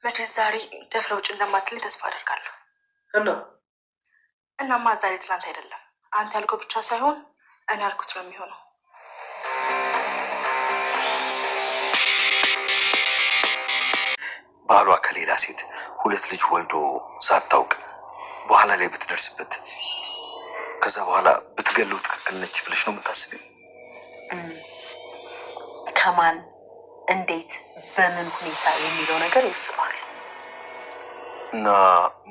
መቼስ ዛሬ ደፍረ ውጭ እንደማትለኝ ተስፋ አደርጋለሁ። እናማ ዛሬ ትላንት አይደለም። አንተ ያልከው ብቻ ሳይሆን እኔ ያልኩት ነው የሚሆነው። ባሏ ከሌላ ሴት 2 ልጅ ወልዶ ሳታውቅ በኋላ ላይ ብትደርስበት ከዛ በኋላ ብትገለው ትክክል ነች ብለሽ ነው የምታስቢው? ከማን እንዴት በምን ሁኔታ የሚለው ነገር ይወስኗል። እና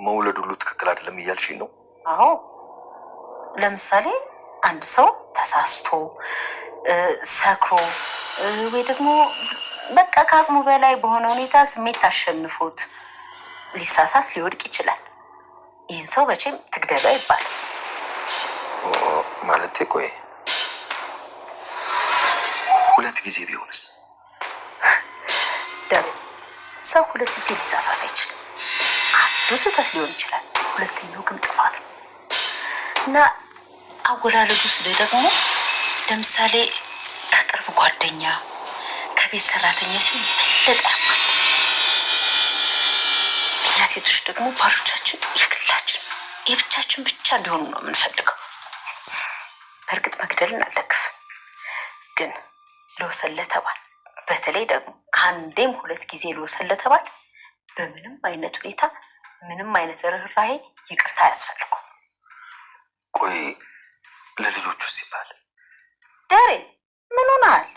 መውለድ ሁሉ ትክክል አይደለም እያልሽ ነው? አዎ፣ ለምሳሌ አንድ ሰው ተሳስቶ ሰክሮ ወይ ደግሞ በቃ ከአቅሙ በላይ በሆነ ሁኔታ ስሜት አሸንፎት ሊሳሳት ሊወድቅ ይችላል። ይህን ሰው መቼም ትግደለው ይባላል። ማለት ቆይ 2 ጊዜ ቢሆንስ? ደም ሰው 2 ጊዜ ሊሳሳት አይችልም። አንዱ ስህተት ሊሆን ይችላል፣ ሁለተኛው ግን ጥፋት ነው። እና አወላለዱ ስለ ደግሞ ለምሳሌ ከቅርብ ጓደኛ ከቤት ሰራተኛ ሲሆን የበለጠ ያማል። እኛ ሴቶች ደግሞ ባሎቻችን የግላችን የብቻችን ብቻ እንዲሆኑ ነው የምንፈልገው። በእርግጥ መግደልን አልደግፍ፣ ግን ለወሰን ለተባል በተለይ ደግሞ ከአንዴም 2 ጊዜ ለወሰን ለተባል በምንም አይነት ሁኔታ ምንም አይነት ርህራሄ ይቅርታ አያስፈልገው። ቆይ ለልጆቹ ሲባል ዳሬ ምን ሆነሃል?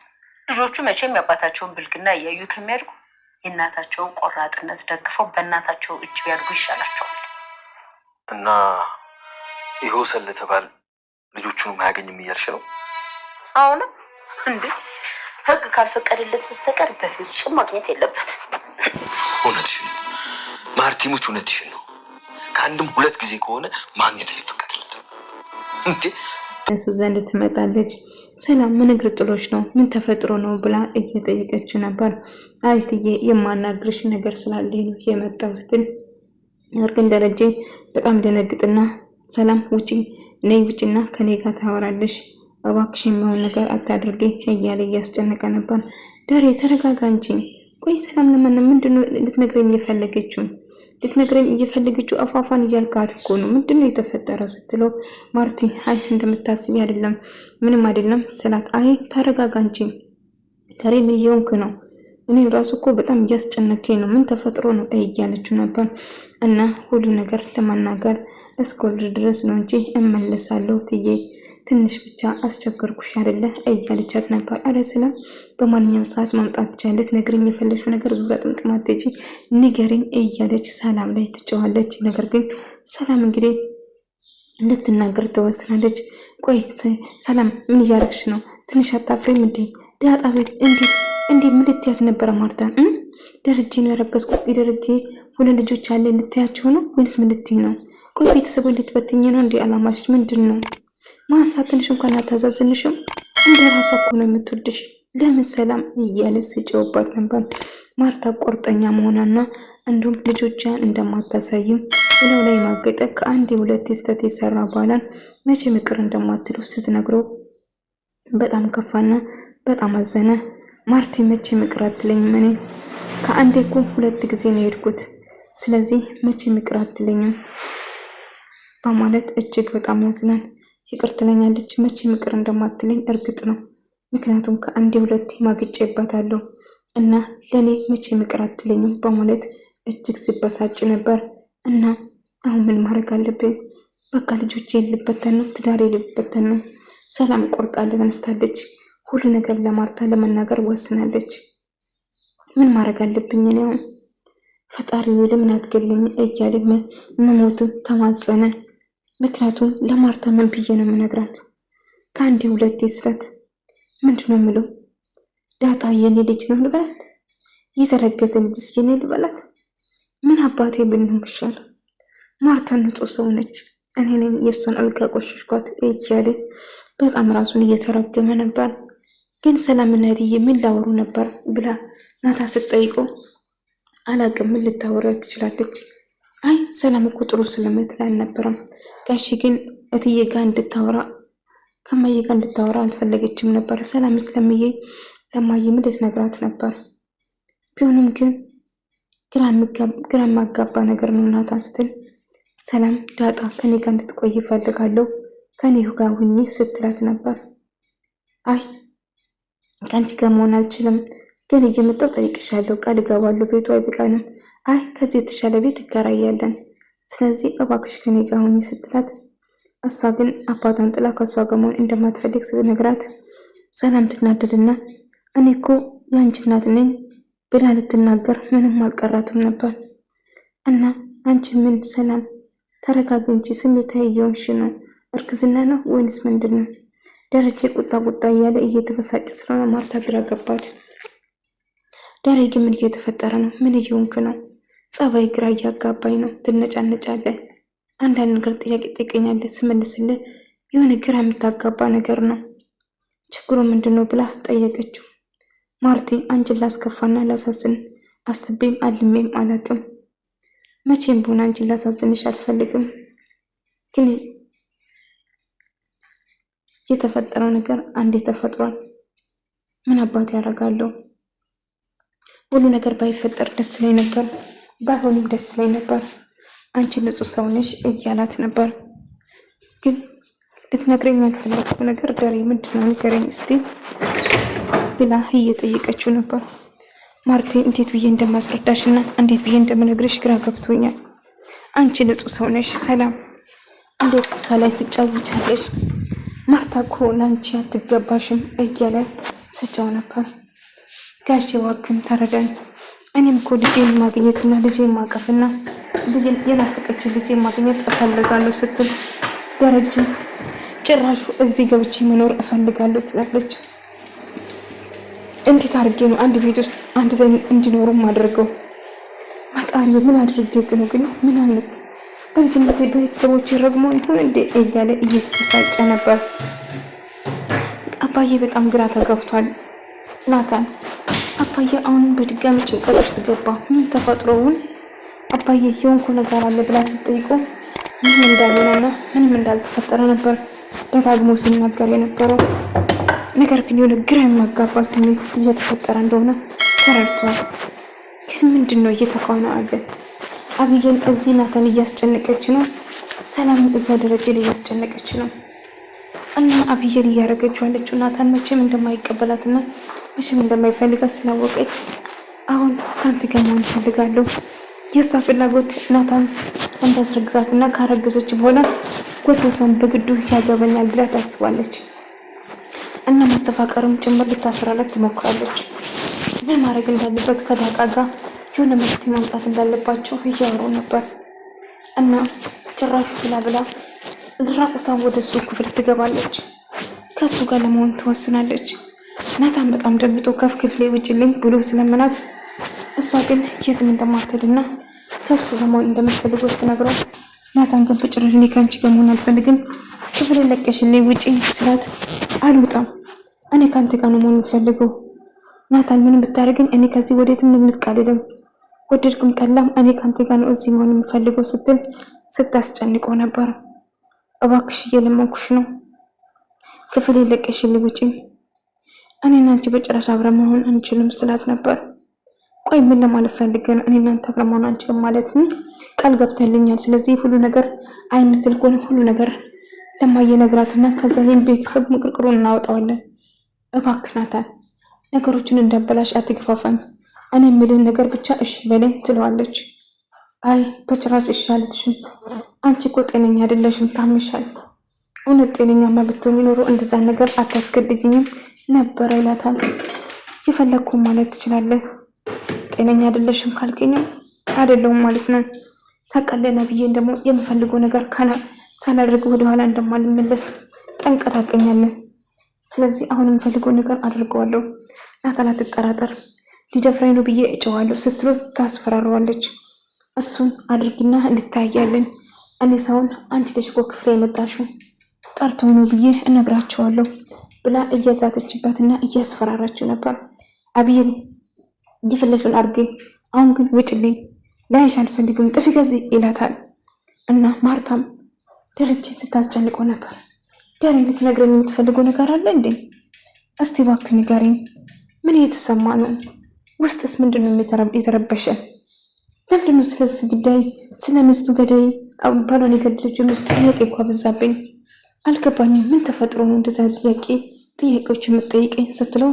ልጆቹ መቼም ያባታቸውን ብልግና እያዩ ከሚያድጉ የእናታቸውን ቆራጥነት ደግፈው በእናታቸው እጅ ቢያድጉ ይሻላቸዋል። እና ይኸው ስለተባል ልጆቹን ማያገኝም እያልሽ ነው? አሁን እንዴ ህግ ካልፈቀደለት በስተቀር በፍጹም ማግኘት የለበት። እውነትሽን ማርቲሞች፣ እውነትሽን ነው። ከአንድም 2 ጊዜ ከሆነ ማግኘት አይፈቀድለት እንዴ? እሱ ዘንድ ትመጣለች። ሰላም ምን እግር ጥሎች ነው? ምን ተፈጥሮ ነው ብላ እየጠየቀች ነበር። አይትዬ የማናግርሽ ነገር ስላለኝ ነው የመጣው ስትል ግን ደረጀ በጣም ደነግጥና ሰላም ውጪ ነይ፣ ውጪና ከኔ ጋር ታወራለሽ፣ እባክሽ የሚሆን ነገር አታድርጊ እያለ እያስጨነቀ ነበር። ዳሬ ተረጋጋ እንጂ። ቆይ ሰላም ምንድነው ልትነግረኝ እየፈለገችው? አፏፏን እያልካት እኮ ነው። ምንድነው የተፈጠረው ስትለው ማርቲ አይ እንደምታስቢ አይደለም፣ ምንም አይደለም ስላት አይ ተረጋጋ እንጂ ዳሬ ምን እየሆንክ ነው? እኔ ራሱ እኮ በጣም እያስጨነቀኝ ነው። ምን ተፈጥሮ ነው እያለችው ነበር። እና ሁሉ ነገር ለማናገር እስከወልድ ድረስ ነው እንጂ እመለሳለሁ ትዬ ትንሽ ብቻ አስቸገርኩሽ አይደለ እያለቻት ነበር። አረ ሰላም በማንኛውም ሰዓት ማምጣት ትችላለች፣ ነግረኝ የፈለግሽው ነገር ዙሪያ ጥምጥማት ትጂ ንገረኝ እያለች ሰላም ላይ ትጨዋለች። ነገር ግን ሰላም እንግዲህ እንድትናገር ተወስናለች። ቆይ ሰላም ምን እያደረግሽ ነው? ትንሽ አታፍሬም እንዴ? ዳጣ ቤት እንዴ ምን ልትያት ነበረ? ማርታ ደረጀ ነው ያረገዝኩት፣ ደረጀ 2 ልጆች አለ ልትያቸው ነው ወይስ ምን ልትይ ነው? ቆይ ቤተሰቡን ልትበትኝ ነው እንዴ? አላማሽ ምንድን ነው? ማንሳት ትንሽ እንኳን አታዛዝንሽም? እንደ ራሷ እኮ ነው የምትወድሽ። ለምን ሰላም እያለች ስጨውባት ነበር። ማርታ ቁርጠኛ መሆኗና እንዲሁም ልጆቿን እንደማታሳይም ብለው ላይ ማገጠ ከአንድ 2 ስህተት የሰራ በኋላ መቼ ምቅር እንደማትሉ ስትነግረው በጣም ከፋና በጣም አዘነ። ማርቲ መቼ ምቅር አትለኝም? እኔ ከአንዴ እኮ 2 ጊዜ ነው የሄድኩት፣ ስለዚህ መቼ ምቅር አትለኝም በማለት እጅግ በጣም ያዝናል። ይቅር ትለኛለች፣ መቼ ምቅር እንደማትለኝ እርግጥ ነው፣ ምክንያቱም ከአንዴ 2 ማግጬባታለሁ እና ለኔ መቼ ምቅር አትለኝም በማለት እጅግ ሲበሳጭ ነበር። እና አሁን ምን ማድረግ አለብኝ? በቃ ልጆቼ ልበተን ነው፣ ትዳሬ ልበተን ነው። ሰላም ቆርጣ ተነስታለች። ሁሉ ነገር ለማርታ ለመናገር ወስናለች። ምን ማድረግ አለብኝ ነው? ፈጣሪ ለምን አትገለኝ እያለ መሞቱ ተማጸነ። ምክንያቱም ለማርታ ምን ብዬ ነው የምነግራት? ከአንዴ 2 ስህተት ምንድነው የምለው? ዳጣ የኔ ልጅ ነው ልበላት? የተረገዘ ልጅስ የኔ ልበላት? ምን አባቴ ብንምሻል? ማርታ ንጹህ ሰው ነች፣ እኔ ነኝ የእሷን አልጋ ቆሽሽኳት እያለ በጣም ራሱን እየተረገመ ነበር። ግን ሰላምና እትዬ ምን ላወሩ ነበር ብላ ናታ ስትጠይቀው አላቅም ምን ልታወራ ትችላለች። አይ ሰላም እኮ ጥሩ ስለምትል አልነበረም። ጋሺ ግን እትዬ ጋር እንድታወራ ከማዬ ጋር እንድታወራ አልፈለገችም ነበር። ሰላም ስለምዬ ለማዬ ምን ልትነግራት ነበር? ቢሆንም ግን ግራ የሚያጋባ ነገር ነው ናታን ስትል ሰላም ዳጣ ከኔ ጋር እንድትቆይ ይፈልጋለሁ ከኔ ጋር ሁኚ ስትላት ነበር። አይ ከአንቺ ጋር መሆን አልችልም፣ ግን እየመጣሁ ጠይቅሻለሁ፣ ቃል እገባለሁ፣ ቤቱ አይበቃንም። አይ ከዚህ የተሻለ ቤት ይከራያለን፣ ስለዚህ እባክሽ ከኔ ጋር ሁኚ ስትላት እሷ ግን አባቷን ጥላ ከእሷ ጋር መሆን እንደማትፈልግ ስትነግራት ሰላም ትናደድና እኔ እኮ የአንቺ እናት ነኝ ብላ ልትናገር ምንም አልቀራትም ነበር። እና አንቺ ምን ሰላም ተረጋጊ እንጂ ስሜታዊ እየሆንሽ ነው፣ እርግዝና ነው ወይንስ ምንድን ነው? ደረጀ ቁጣ እያለ እየተበሳጨ ስለሆነ ማርታ ግራ ገባት። ደረጀ ምን እየተፈጠረ ነው? ምን እየሆንክ ነው? ጸባይ ግራ እያጋባኝ ነው። ትነጫነጫለህ፣ አንዳንድ ነገር ጥያቄ ትጠይቀኛለህ፣ ስመልስልህ የሆነ ግራ የምታጋባ ነገር ነው። ችግሩ ምንድን ነው ብላ ጠየቀችው። ማርቲ አንቺን ላስከፋና ላሳዝን አስቤም አልሜም አላቅም። መቼም ቢሆን አንቺን ላሳዝንሽ አልፈልግም፣ ግን የተፈጠረው ነገር አንዴ ተፈጥሯል። ምን አባት ያደርጋለሁ? ሁሉ ነገር ባይፈጠር ደስ ላይ ነበር፣ ባይሆንም ደስ ላይ ነበር። አንቺ ንጹህ ሰው ነሽ እያላት ነበር። ግን ልትነግረኝ ያልፈለግኩት ነገር ደሬ ምንድን ነው ንገረኝ እስቲ ብላ እየጠየቀችው ነበር። ማርቲ እንዴት ብዬ እንደማስረዳሽና እንዴት ብዬ እንደምነግርሽ ግራ ገብቶኛል። አንቺ ንጹህ ሰው ነሽ ሰላም፣ እንዴት እሷ ላይ ትጫወቻለሽ? ማርታ እኮ ለአንቺ አትገባሽም እያለ ስጫው ነበር። ጋሽ እባክህን ተረዳኝ፣ እኔም እኮ ልጄን ማግኘትና ልጄን ማቀፍና የናፈቀችን ልጄን ማግኘት እፈልጋለሁ ስትል ደረጀ ጭራሹ እዚህ ገብቼ መኖር እፈልጋለሁ ትላለች። እንዴት አድርጌ ነው አንድ ቤት ውስጥ አንድ ላይ እንዲኖሩም አድርገው? ማጣሪ ምን አድርጌ ግን ምን አይነት በልጅነት ቤተሰቦች ረግሞ ይሁን እንዴ እያለ እየተበሳጨ ነበር። አባዬ በጣም ግራ ተገብቷል። ናታን አባዬ አሁንም በድጋሚ ጭንቀት ውስጥ ገባ። ምን ተፈጥሮውን አባዬ የሆንኩ ነገር አለ ብላ ስትጠይቁ ምንም እንዳልሆነና ምንም እንዳልተፈጠረ ነበር ደጋግሞ ሲናገር የነበረው። ነገር ግን የሆነ ግራ የሚያጋባ ስሜት እየተፈጠረ እንደሆነ ተረድቷል። ግን ምንድን ነው እየተካሄደ አለ? አብዬን እዚህ ናታን እያስጨነቀች ነው፣ ሰላም እዛ ደረጃ ላይ እያስጨነቀች ነው። እና አብዬን እያደረገችው ያለችው ናታን መቼም እንደማይቀበላትና መቼም እንደማይፈልጋት ስላወቀች አሁን ከአንተ ጋር መሆን እፈልጋለሁ፣ የእሷ ፍላጎት ናታን እንዳስረግዛትና ካረገዘች በኋላ ጎቶሰውን በግዱ ያገበኛል ብላ ታስባለች። እና ማስተፋቀርም ጭምር ልታስራለት ትሞክራለች። ምን ማድረግ እንዳለበት ከዳቃ ጋር የሆነ መፍትሄ ማምጣት እንዳለባቸው እያወሩ ነበር። እና ጭራሽ ብላ ራቁቷን ወደ እሱ ክፍል ትገባለች። ከእሱ ጋር ለመሆን ትወስናለች። ናታን በጣም ደንግጦ ክፍሌ ውጭልኝ ብሎ ስለምናት፣ እሷ ግን የትም እንደማትሄድና ከእሱ ለመሆን እንደምትፈልግ ስትነግረው፣ ናታን ግን በጭራሽ እኔ ከአንቺ ጋር መሆን አልፈልግም፣ ክፍሌ ለቀሽልኝ ውጪ ስላት፣ አልወጣም፣ እኔ ከአንተ ጋር ነው መሆን የምፈልገው ናታን፣ ምንም ብታደርግኝ እኔ ከዚህ ወዴትም እንቃልልም፣ ወደድክም ጠላም እኔ ከአንተ ጋር ነው እዚህ መሆን የምፈልገው ስትል ስታስጨንቀው ነበር። እባክሽ እየለመንኩሽ ነው፣ ክፍሌ ለቀሽልኝ ውጪ፣ እኔና አንቺ በጭራሽ አብረን መሆን አንችልም ስላት ነበር። ቆይ ምን ለማለት ፈልገህ ነው? እኔና አንተ አብረን መሆን አንችልም ማለት ነው? ቃል ገብተልኛል። ስለዚህ ሁሉ ነገር አይምትል ከሆነ ሁሉ ነገር ለማየነግራትና ከዛ ይሄን ቤተሰብ ምቅርቅሩን እናወጣዋለን። እባክህ ናታን ነገሮችን እንዳበላሽ አትገፋፋኝ፣ እኔ የምልህን ነገር ብቻ እሺ በለኝ ትለዋለች። አይ በጭራሽ እሺ አልልሽም፣ አንቺ እኮ ጤነኛ አይደለሽም፣ ታምሻል። እውነት ጤነኛማ ብትሆኚ ኖሮ እንደዛ ነገር አታስገድጅኝም ነበረ ይላታል። የፈለግኩ ማለት ትችላለህ፣ ጤነኛ አይደለሽም ካልከኝም አይደለሁም ማለት ነው። ታውቃለህ ነብዬን ደግሞ የምፈልገው ነገር ሳላደርግ ወደኋላ እንደማልመለስ ጠንቅቀህ ታውቀኛለህ። ስለዚህ አሁን የምፈልገው ነገር አድርገዋለሁ፣ ናታን አትጠራጠር፣ ሊደፍረኝ ነው ብዬ እጨዋለሁ ስትሎ ታስፈራረዋለች። እሱን አድርጊና እንታያለን፣ እኔ ሰውን አንቺ ልጅ እኮ ክፍሌ የመጣሽው ጠርቶኝ ነው ብዬ እነግራቸዋለሁ ብላ እያዛተችበትና እያስፈራራችው ነበር። አብዬን እንዲፈለግን አድርጌ አሁን ግን ውጭልኝ፣ ላይሽ አልፈልግም፣ ጥፊ ከዚህ ይላታል። እና ማርታም ደረጀ ስታስጨንቀው ነበር። ዳሬ ልትነግረኝ የምትፈልገው ነገር አለ እንዴ? እስቲ እባክህ ንገረኝ፣ ምን እየተሰማ ነው? ውስጥስ ምንድን ነው የተረበሸ? ለምንድነው ስለዚህ ጉዳይ ስለ ሚስቱ ገዳይ ባሏን የገደለችው ሚስቱ ጥያቄ እኮ በዛብኝ። አልገባኝም። ምን ተፈጥሮ ነው እንደዛ ጥያቄዎች የምትጠይቀኝ ስትለው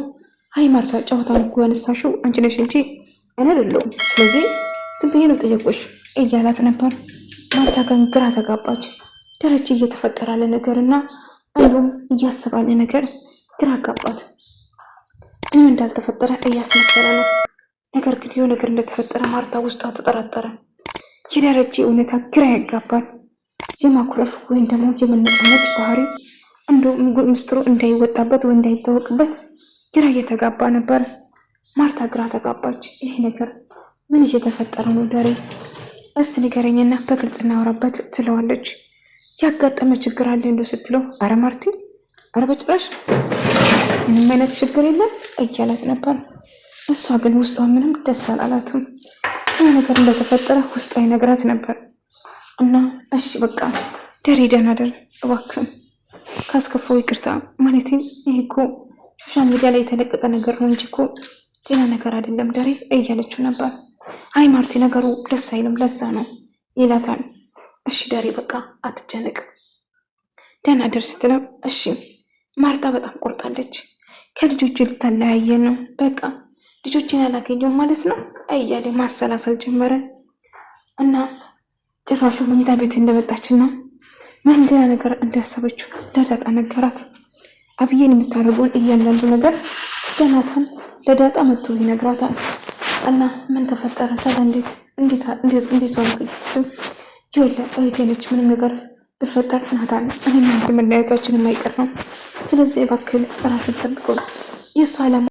አይ ማርታ ጨዋታውን እኮ ያነሳሽው አንቺ ነሽ እንጂ እኔ አይደለሁም። ስለዚህ ዝም ብዬ ነው ጠየቆሽ እያላት ነበር። ማርታ ግን ግራ ተጋባች። ደረጀ እየተፈጠረ ያለ ነገር እና እንዲሁም እያሰባለ ነገር ግራ አጋባት። ምንም እንዳልተፈጠረ እያስመሰለ ነው። ነገር ግን የሆነ ነገር እንደተፈጠረ ማርታ ውስጧ ተጠራጠረ። የደረጀ እውነታ ግራ ያጋባል። የማኩረፍ ወይም ደግሞ የመነጫነጭ ባህሪ እንዲሁም ምስጢሩ እንዳይወጣበት ወይ እንዳይታወቅበት ግራ እየተጋባ ነበር። ማርታ ግራ ተጋባች። ይሄ ነገር ምን እየተፈጠረ ነው ዳሬ? እስቲ ንገረኝና በግልጽ እናወራበት ትለዋለች። ያጋጠመ ችግር አለ እንደው ስትለው አረ ማርቲ፣ አረ በጭራሽ ምንም አይነት ችግር የለም እያላት ነበር። እሷ ግን ውስጧ ምንም ደስ አላላትም። ይህ ነገር እንደተፈጠረ ውስጧ ይነግራት ነበር። እና እሺ በቃ ደሬ ደህና ደር እባክህ፣ ካስከፋው ይቅርታ። ማለት ይህ እኮ ሶሻል ሚዲያ ላይ የተለቀቀ ነገር ነው እንጂ እኮ ሌላ ነገር አይደለም ደሬ እያለችው ነበር። አይ ማርቲ ነገሩ ደስ አይልም ለዛ ነው ይላታል። እሺ ደሬ በቃ አትጨነቅ ደህና ደር ስትለው እሺ። ማርታ በጣም ቆርጣለች። ከልጆቹ ልታለያየ ነው በቃ ልጆችን ያላገኘው ማለት ነው እያለ ማሰላሰል ጀመረ። እና ጭራሹ መኝታ ቤት እንደመጣችና ምን ሌላ ነገር እንዳሰበችው ለዳጣ ነገራት። አብዬን የምታደርገውን እያንዳንዱ ነገር ለናታን ለዳጣ መጥቶ ይነግራታል። እና ምን ተፈጠረ ታዲያ እንዴት ዋልክልትም ይወለ እህቴ ነች። ምንም ነገር ብፈጠር ናታን እኔና መለያየታችን የማይቀር ነው። ስለዚህ እባክህ ራስን ጠብቀው የእሱ አላማ